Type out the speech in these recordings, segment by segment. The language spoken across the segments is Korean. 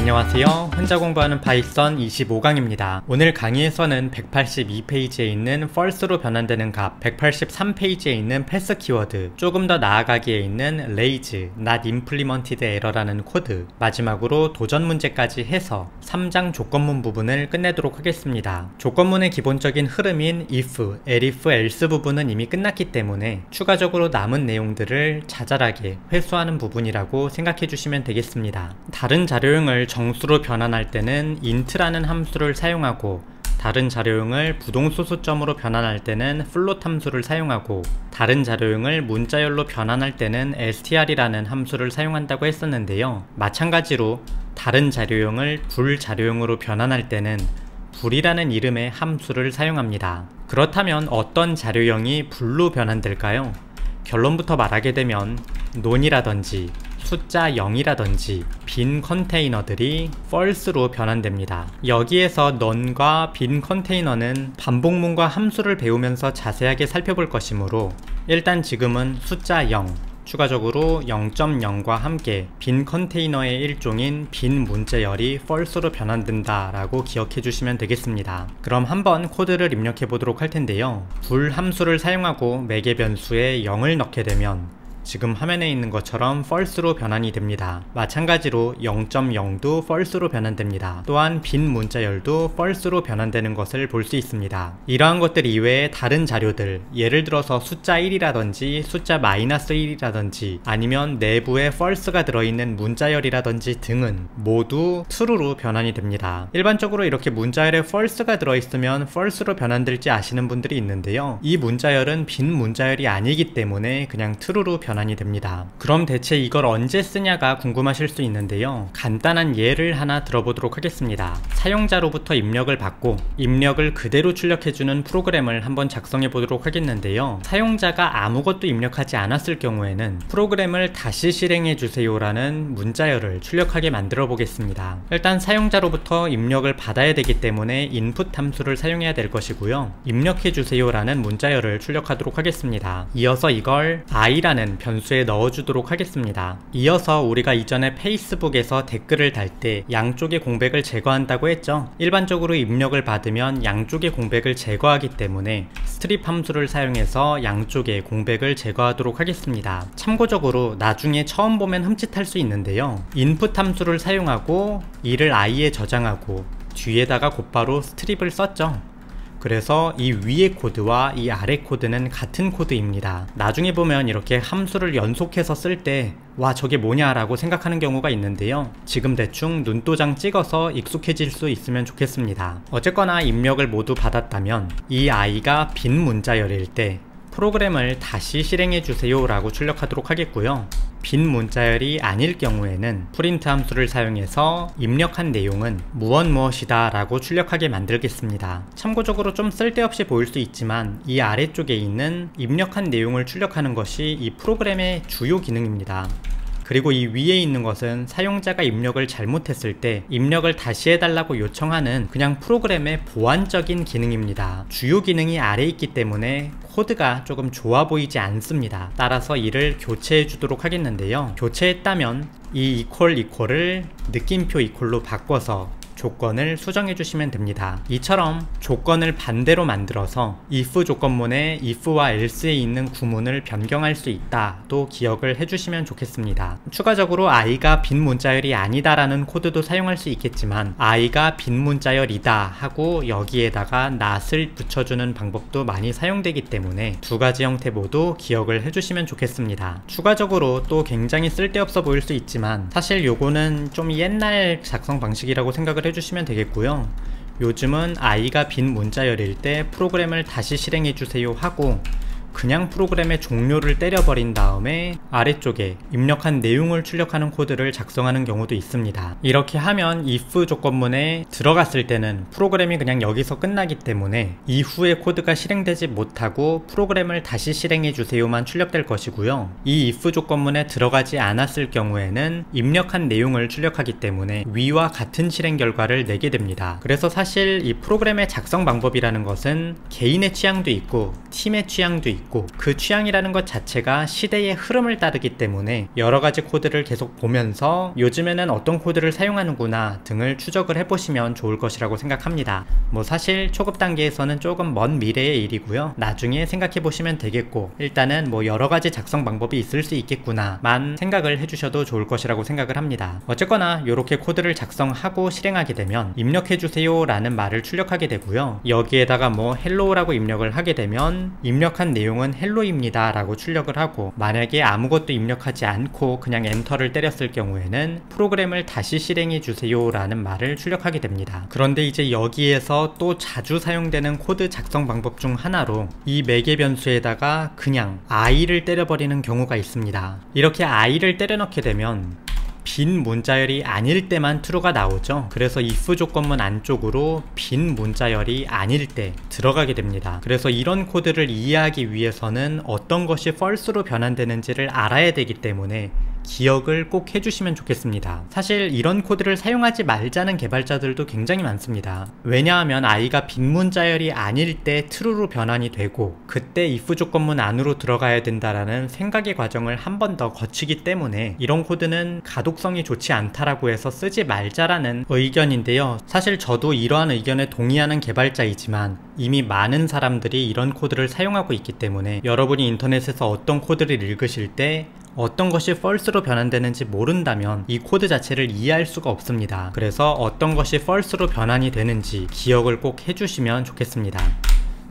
안녕하세요. 혼자 공부하는 파이썬 25강입니다. 오늘 강의에서는 182페이지에 있는 false로 변환되는 값, 183페이지에 있는 pass 키워드, 조금 더 나아가기에 있는 raise, not implemented error라는 코드, 마지막으로 도전 문제까지 해서 3장 조건문 부분을 끝내도록 하겠습니다. 조건문의 기본적인 흐름인 if, elif, else 부분은 이미 끝났기 때문에 추가적으로 남은 내용들을 자잘하게 회수하는 부분이라고 생각해 주시면 되겠습니다. 다른 자료형을 정수로 변환할 때는 int라는 함수를 사용하고, 다른 자료형을 부동소수점으로 변환할 때는 float 함수를 사용하고, 다른 자료형을 문자열로 변환할 때는 str이라는 함수를 사용한다고 했었는데요. 마찬가지로 다른 자료형을 불자료형으로 변환할 때는 불이라는 이름의 함수를 사용합니다. 그렇다면 어떤 자료형이 불로 변환될까요? 결론부터 말하게 되면 non이라든지 숫자 0이라든지 빈 컨테이너들이 false로 변환됩니다. 여기에서 non과 빈 컨테이너는 반복문과 함수를 배우면서 자세하게 살펴볼 것이므로 일단 지금은 숫자 0, 추가적으로 0.0과 함께 빈 컨테이너의 일종인 빈 문자열이 false로 변환된다 라고 기억해 주시면 되겠습니다. 그럼 한번 코드를 입력해 보도록 할 텐데요. 불 함수를 사용하고 매개 변수에 0을 넣게 되면 지금 화면에 있는 것처럼 false로 변환이 됩니다. 마찬가지로 0.0도 false로 변환됩니다. 또한 빈 문자열도 false로 변환되는 것을 볼 수 있습니다. 이러한 것들 이외에 다른 자료들, 예를 들어서 숫자 1이라든지 숫자 -1이라든지 아니면 내부에 false가 들어있는 문자열이라든지 등은 모두 true로 변환이 됩니다. 일반적으로 이렇게 문자열에 false가 들어있으면 false로 변환될지 아시는 분들이 있는데요. 이 문자열은 빈 문자열이 아니기 때문에 그냥 true로 변환이 됩니다. 그럼 대체 이걸 언제 쓰냐가 궁금하실 수 있는데요. 간단한 예를 하나 들어보도록 하겠습니다. 사용자로부터 입력을 받고 입력을 그대로 출력해주는 프로그램을 한번 작성해 보도록 하겠는데요. 사용자가 아무것도 입력하지 않았을 경우에는 프로그램을 다시 실행해 주세요 라는 문자열을 출력하게 만들어 보겠습니다. 일단 사용자로부터 입력을 받아야 되기 때문에 input 함수를 사용해야 될 것이고요. 입력해 주세요 라는 문자열을 출력하도록 하겠습니다. 이어서 이걸 i라는 변수에 넣어주도록 하겠습니다. 이어서 우리가 이전에 페이스북에서 댓글을 달 때 양쪽의 공백을 제거한다고 했죠. 일반적으로 입력을 받으면 양쪽의 공백을 제거하기 때문에 strip 함수를 사용해서 양쪽의 공백을 제거하도록 하겠습니다. 참고적으로 나중에 처음 보면 흠칫할 수 있는데요. input 함수를 사용하고 이를 i에 저장하고 뒤에다가 곧바로 strip을 썼죠. 그래서 이 위의 코드와 이 아래 코드는 같은 코드입니다. 나중에 보면 이렇게 함수를 연속해서 쓸 때 와 저게 뭐냐 라고 생각하는 경우가 있는데요. 지금 대충 눈도장 찍어서 익숙해질 수 있으면 좋겠습니다. 어쨌거나 입력을 모두 받았다면 이 i가 빈 문자열일 때 프로그램을 다시 실행해 주세요 라고 출력하도록 하겠고요. 빈 문자열이 아닐 경우에는 print 함수를 사용해서 입력한 내용은 무엇이다 라고 출력하게 만들겠습니다. 참고적으로 좀 쓸데없이 보일 수 있지만 이 아래쪽에 있는 입력한 내용을 출력하는 것이 이 프로그램의 주요 기능입니다. 그리고 이 위에 있는 것은 사용자가 입력을 잘못했을 때 입력을 다시 해달라고 요청하는 그냥 프로그램의 보완적인 기능입니다. 주요 기능이 아래에 있기 때문에 코드가 조금 좋아 보이지 않습니다. 따라서 이를 교체해 주도록 하겠는데요. 교체했다면 이 이퀄을 느낌표 이퀄로 바꿔서 조건을 수정해 주시면 됩니다. 이처럼 조건을 반대로 만들어서 if 조건문에 if와 else에 있는 구문을 변경할 수 있다 또 기억을 해주시면 좋겠습니다. 추가적으로 i가 빈 문자열이 아니다 라는 코드도 사용할 수 있겠지만 i가 빈 문자열이다 하고 여기에다가 not을 붙여주는 방법도 많이 사용되기 때문에 두 가지 형태 모두 기억을 해주시면 좋겠습니다. 추가적으로 또 굉장히 쓸데없어 보일 수 있지만 사실 요거는 좀 옛날 작성 방식이라고 생각을 해주시면 되겠고요. 요즘은 i가 빈 문자열일 때 프로그램을 다시 실행해 주세요 하고 그냥 프로그램의 종료를 때려버린 다음에 아래쪽에 입력한 내용을 출력하는 코드를 작성하는 경우도 있습니다. 이렇게 하면 if 조건문에 들어갔을 때는 프로그램이 그냥 여기서 끝나기 때문에 이후에 코드가 실행되지 못하고 프로그램을 다시 실행해 주세요만 출력될 것이고요. 이 if 조건문에 들어가지 않았을 경우에는 입력한 내용을 출력하기 때문에 위와 같은 실행 결과를 내게 됩니다. 그래서 사실 이 프로그램의 작성 방법이라는 것은 개인의 취향도 있고 팀의 취향도 있고 있고 그 취향이라는 것 자체가 시대의 흐름을 따르기 때문에 여러가지 코드를 계속 보면서 요즘에는 어떤 코드를 사용하는구나 등을 추적을 해보시면 좋을 것이라고 생각합니다. 뭐 사실 초급 단계에서는 조금 먼 미래의 일이고요. 나중에 생각해보시면 되겠고 일단은 뭐 여러가지 작성 방법이 있을 수 있겠구나 만 생각을 해주셔도 좋을 것이라고 생각을 합니다. 어쨌거나 이렇게 코드를 작성하고 실행하게 되면 입력해주세요 라는 말을 출력하게 되고요. 여기에다가 뭐 헬로우라고 입력을 하게 되면 입력한 내용은 헬로입니다 라고 출력을 하고, 만약에 아무것도 입력하지 않고 그냥 엔터를 때렸을 경우에는 프로그램을 다시 실행해 주세요 라는 말을 출력하게 됩니다. 그런데 이제 여기에서 또 자주 사용되는 코드 작성 방법 중 하나로 이 매개 변수에다가 그냥 i를 때려버리는 경우가 있습니다. 이렇게 i를 때려 넣게 되면 빈 문자열이 아닐 때만 true가 나오죠. 그래서 if 조건문 안쪽으로 빈 문자열이 아닐 때 들어가게 됩니다. 그래서 이런 코드를 이해하기 위해서는 어떤 것이 false로 변환되는지를 알아야 되기 때문에 기억을 꼭 해주시면 좋겠습니다. 사실 이런 코드를 사용하지 말자는 개발자들도 굉장히 많습니다. 왜냐하면 i가 빈 문자열이 아닐 때 true로 변환이 되고 그때 if 조건문 안으로 들어가야 된다라는 생각의 과정을 한 번 더 거치기 때문에 이런 코드는 가독성이 좋지 않다라고 해서 쓰지 말자라는 의견인데요. 사실 저도 이러한 의견에 동의하는 개발자이지만 이미 많은 사람들이 이런 코드를 사용하고 있기 때문에 여러분이 인터넷에서 어떤 코드를 읽으실 때 어떤 것이 false로 변환되는지 모른다면 이 코드 자체를 이해할 수가 없습니다. 그래서 어떤 것이 false로 변환이 되는지 기억을 꼭 해주시면 좋겠습니다.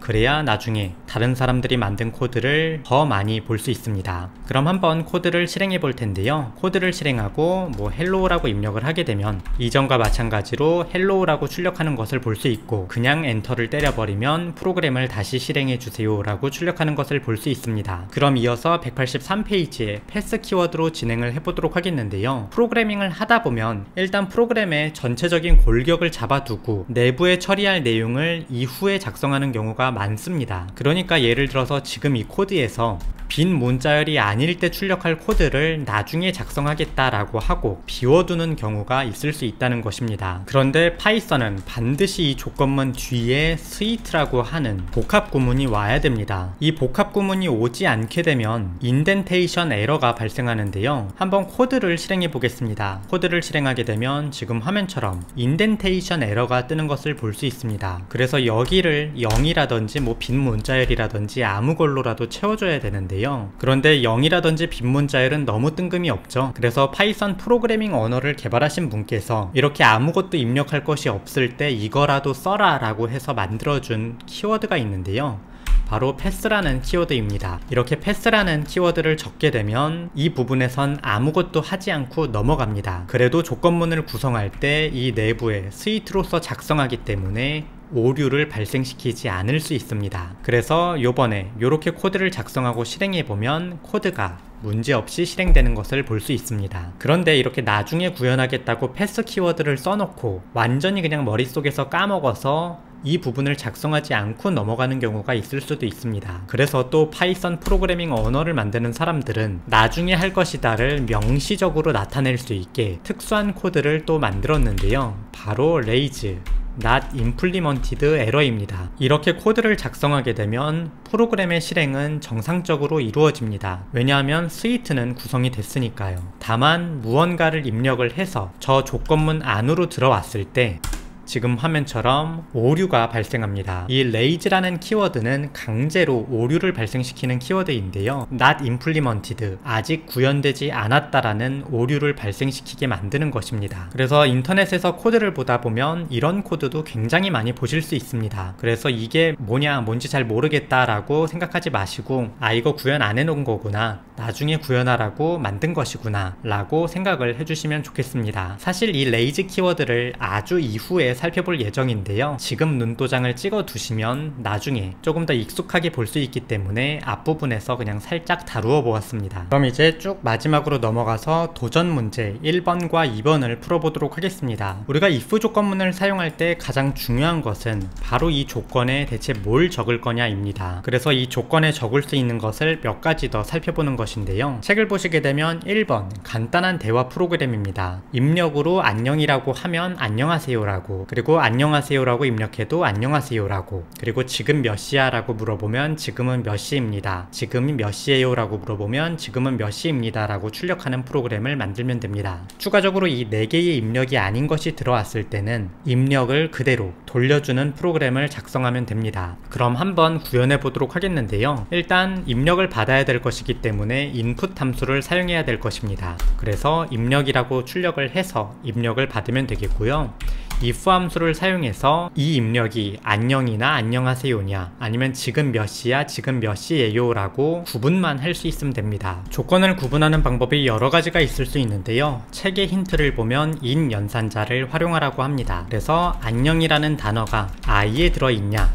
그래야 나중에 다른 사람들이 만든 코드를 더 많이 볼 수 있습니다. 그럼 한번 코드를 실행해 볼 텐데요. 코드를 실행하고 뭐 헬로우라고 입력을 하게 되면 이전과 마찬가지로 헬로우라고 출력하는 것을 볼 수 있고, 그냥 엔터를 때려버리면 프로그램을 다시 실행해 주세요 라고 출력하는 것을 볼 수 있습니다. 그럼 이어서 183페이지에 패스 키워드로 진행을 해보도록 하겠는데요. 프로그래밍을 하다 보면 일단 프로그램의 전체적인 골격을 잡아두고 내부에 처리할 내용을 이후에 작성하는 경우가 많습니다. 그러니까 예를 들어서 지금 이 코드에서 빈 문자열이 아닐 때 출력할 코드를 나중에 작성하겠다라고 하고 비워두는 경우가 있을 수 있다는 것입니다. 그런데 파이썬은 반드시 이 조건문 뒤에 스위트라고 하는 복합 구문이 와야 됩니다. 이 복합 구문이 오지 않게 되면 인덴테이션 에러가 발생하는데요. 한번 코드를 실행해 보겠습니다. 코드를 실행하게 되면 지금 화면처럼 인덴테이션 에러가 뜨는 것을 볼 수 있습니다. 그래서 여기를 0이라든지 뭐 빈 문자열이라든지 아무 걸로라도 채워줘야 되는데요. 그런데 0이라든지 빈 문자열은 너무 뜬금이 없죠. 그래서 파이썬 프로그래밍 언어를 개발하신 분께서 이렇게 아무것도 입력할 것이 없을 때 이거라도 써라 라고 해서 만들어준 키워드가 있는데요. 바로 패스라는 키워드입니다. 이렇게 패스라는 키워드를 적게 되면 이 부분에선 아무것도 하지 않고 넘어갑니다. 그래도 조건문을 구성할 때 이 내부에 스위트로서 작성하기 때문에 오류를 발생시키지 않을 수 있습니다. 그래서 요번에 이렇게 코드를 작성하고 실행해보면 코드가 문제없이 실행되는 것을 볼 수 있습니다. 그런데 이렇게 나중에 구현하겠다고 패스 키워드를 써놓고 완전히 그냥 머릿속에서 까먹어서 이 부분을 작성하지 않고 넘어가는 경우가 있을 수도 있습니다. 그래서 또 파이썬 프로그래밍 언어를 만드는 사람들은 나중에 할 것이다를 명시적으로 나타낼 수 있게 특수한 코드를 또 만들었는데요. 바로 레이즈 not implemented error입니다. 이렇게 코드를 작성하게 되면 프로그램의 실행은 정상적으로 이루어집니다. 왜냐하면 스위트는 구성이 됐으니까요. 다만 무언가를 입력을 해서 저 조건문 안으로 들어왔을 때 지금 화면처럼 오류가 발생합니다. 이 lazy라는 키워드는 강제로 오류를 발생시키는 키워드인데요. not implemented, 아직 구현되지 않았다라는 오류를 발생시키게 만드는 것입니다. 그래서 인터넷에서 코드를 보다 보면 이런 코드도 굉장히 많이 보실 수 있습니다. 그래서 이게 뭔지 잘 모르겠다라고 생각하지 마시고 이거 구현 안 해놓은 거구나, 나중에 구현하라고 만든 것이구나 라고 생각을 해주시면 좋겠습니다. 사실 이 lazy 키워드를 아주 이후에 살펴볼 예정인데요. 지금 눈도장을 찍어 두시면 나중에 조금 더 익숙하게 볼 수 있기 때문에 앞부분에서 그냥 살짝 다루어 보았습니다. 그럼 이제 쭉 마지막으로 넘어가서 도전 문제 1번과 2번을 풀어보도록 하겠습니다. 우리가 if 조건문을 사용할 때 가장 중요한 것은 바로 이 조건에 대체 뭘 적을 거냐입니다. 그래서 이 조건에 적을 수 있는 것을 몇 가지 더 살펴보는 것인데요. 책을 보시게 되면 1번 간단한 대화 프로그램입니다. 입력으로 안녕이라고 하면 안녕하세요 라고, 그리고 안녕하세요라고 입력해도 안녕하세요라고, 그리고 지금 몇 시야 라고 물어보면 지금은 몇 시입니다, 지금이 몇 시에요 라고 물어보면 지금은 몇 시입니다 라고 출력하는 프로그램을 만들면 됩니다. 추가적으로 이 4개의 입력이 아닌 것이 들어왔을 때는 입력을 그대로 돌려주는 프로그램을 작성하면 됩니다. 그럼 한번 구현해 보도록 하겠는데요. 일단 입력을 받아야 될 것이기 때문에 input 함수를 사용해야 될 것입니다. 그래서 입력이라고 출력을 해서 입력을 받으면 되겠고요. if 함수를 사용해서 이 입력이 안녕이나 안녕하세요냐 아니면 지금 몇 시야 지금 몇 시에요 라고 구분만 할 수 있으면 됩니다. 조건을 구분하는 방법이 여러 가지가 있을 수 있는데요. 책의 힌트를 보면 in 연산자를 활용하라고 합니다. 그래서 안녕이라는 단어가 I에 들어있냐,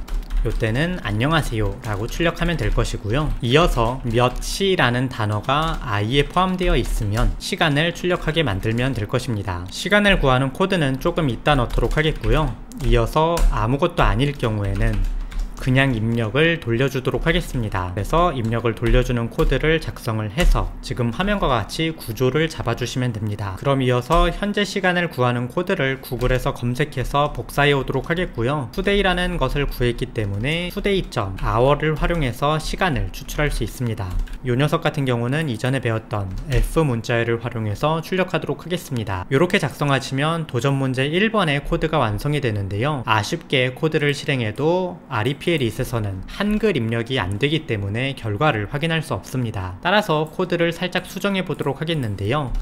이때는 안녕하세요 라고 출력하면 될 것이고요. 이어서 몇 시라는 단어가 I에 포함되어 있으면 시간을 출력하게 만들면 될 것입니다. 시간을 구하는 코드는 조금 이따 넣도록 하겠고요. 이어서 아무것도 아닐 경우에는 그냥 입력을 돌려주도록 하겠습니다. 그래서 입력을 돌려주는 코드를 작성을 해서 지금 화면과 같이 구조를 잡아주시면 됩니다. 그럼 이어서 현재 시간을 구하는 코드를 구글에서 검색해서 복사해 오도록 하겠고요. today라는 것을 구했기 때문에 today.hour를 활용해서 시간을 추출할 수 있습니다. 이 녀석 같은 경우는 이전에 배웠던 F 문자열을 활용해서 출력하도록 하겠습니다. 이렇게 작성하시면 도전 문제 1번의 코드가 완성이 되는데요. 아쉽게 코드를 실행해도 REPL잇에서는 한글 입력이 안되기 때문에 결과를 확인할 수 없습니다. 따라서 코드를 살짝 수정해 보도록 하겠는데요.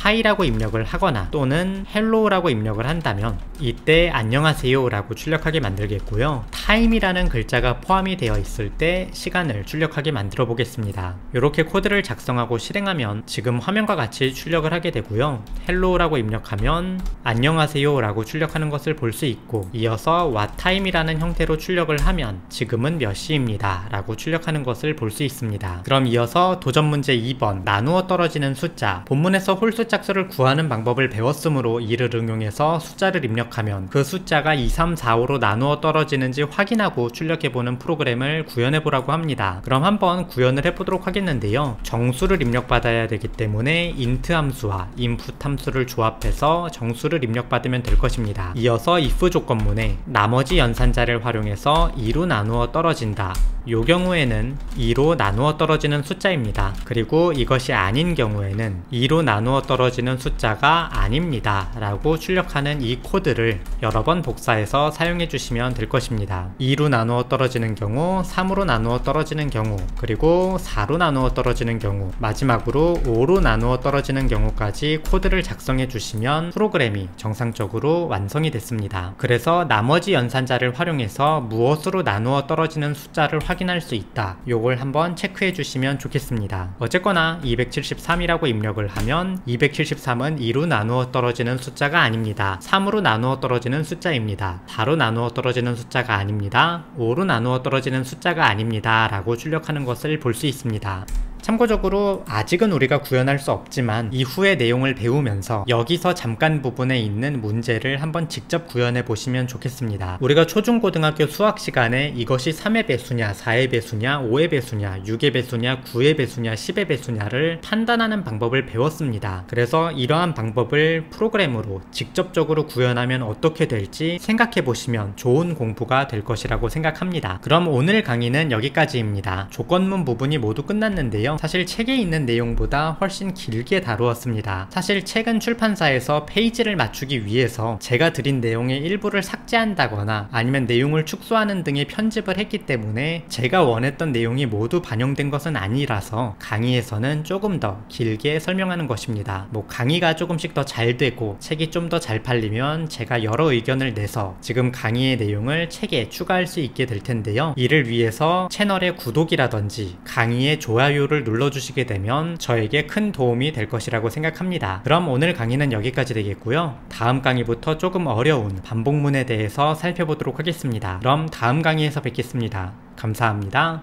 hi라고 입력을 하거나 또는 hello라고 입력을 한다면 이때 안녕하세요 라고 출력하게 만들겠고요. time이라는 글자가 포함이 되어 있을 때 시간을 출력하게 만들어 보겠습니다. 이렇게 코드를 작성하고 실행하면 지금 화면과 같이 출력을 하게 되고요. hello라고 입력하면 안녕하세요 라고 출력하는 것을 볼 수 있고, 이어서 what time이라는 형태로 출력을 하면 지금은 몇 시입니다 라고 출력하는 것을 볼 수 있습니다. 그럼 이어서 도전 문제 2번 나누어 떨어지는 숫자, 본문에서 홀수 짝수를 구하는 방법을 배웠으므로 이를 응용해서 숫자를 입력하면 그 숫자가 2, 3, 4, 5로 나누어 떨어지는지 확인하고 출력해보는 프로그램을 구현해보라고 합니다. 그럼 한번 구현을 해보도록 하겠는데요. 정수를 입력받아야 되기 때문에 int 함수와 input 함수를 조합해서 정수를 입력받으면 될 것입니다. 이어서 if 조건문에 나머지 연산자를 활용해서 2로 나누어 떨어진다, 이 경우에는 2로 나누어 떨어지는 숫자입니다. 그리고 이것이 아닌 경우에는 2로 나누어 떨어지는 숫자가 아닙니다 라고 출력하는 이 코드를 여러 번 복사해서 사용해 주시면 될 것입니다. 2로 나누어 떨어지는 경우, 3으로 나누어 떨어지는 경우, 그리고 4로 나누어 떨어지는 경우, 마지막으로 5로 나누어 떨어지는 경우까지 코드를 작성해 주시면 프로그램이 정상적으로 완성이 됐습니다. 그래서 나머지 연산자를 활용해서 무엇으로 나누어 떨어지는 숫자를 확인할 수 있다, 요걸 한번 체크해 주시면 좋겠습니다. 어쨌거나 273이라고 입력을 하면 273은 2로 나누어 떨어지는 숫자가 아닙니다. 3으로 나누어 떨어지는 숫자입니다. 4로 나누어 떨어지는 숫자가 아닙니다. 5로 나누어 떨어지는 숫자가 아닙니다 라고 출력하는 것을 볼 수 있습니다. 참고적으로 아직은 우리가 구현할 수 없지만 이후의 내용을 배우면서 여기서 잠깐 부분에 있는 문제를 한번 직접 구현해 보시면 좋겠습니다. 우리가 초중고등학교 수학 시간에 이것이 3의 배수냐, 4의 배수냐, 5의 배수냐, 6의 배수냐, 9의 배수냐, 10의 배수냐를 판단하는 방법을 배웠습니다. 그래서 이러한 방법을 프로그램으로 직접적으로 구현하면 어떻게 될지 생각해 보시면 좋은 공부가 될 것이라고 생각합니다. 그럼 오늘 강의는 여기까지입니다. 조건문 부분이 모두 끝났는데요. 사실 책에 있는 내용보다 훨씬 길게 다루었습니다. 사실 책은 출판사에서 페이지를 맞추기 위해서 제가 드린 내용의 일부를 삭제한다거나 아니면 내용을 축소하는 등의 편집을 했기 때문에 제가 원했던 내용이 모두 반영된 것은 아니라서 강의에서는 조금 더 길게 설명하는 것입니다. 강의가 조금씩 더 잘 되고 책이 좀 더 잘 팔리면 제가 여러 의견을 내서 지금 강의의 내용을 책에 추가할 수 있게 될 텐데요. 이를 위해서 채널의 구독이라든지 강의의 좋아요를 눌러주시게 되면 저에게 큰 도움이 될 것이라고 생각합니다. 그럼 오늘 강의는 여기까지 되겠고요. 다음 강의부터 조금 어려운 반복문에 대해서 살펴보도록 하겠습니다. 그럼 다음 강의에서 뵙겠습니다. 감사합니다.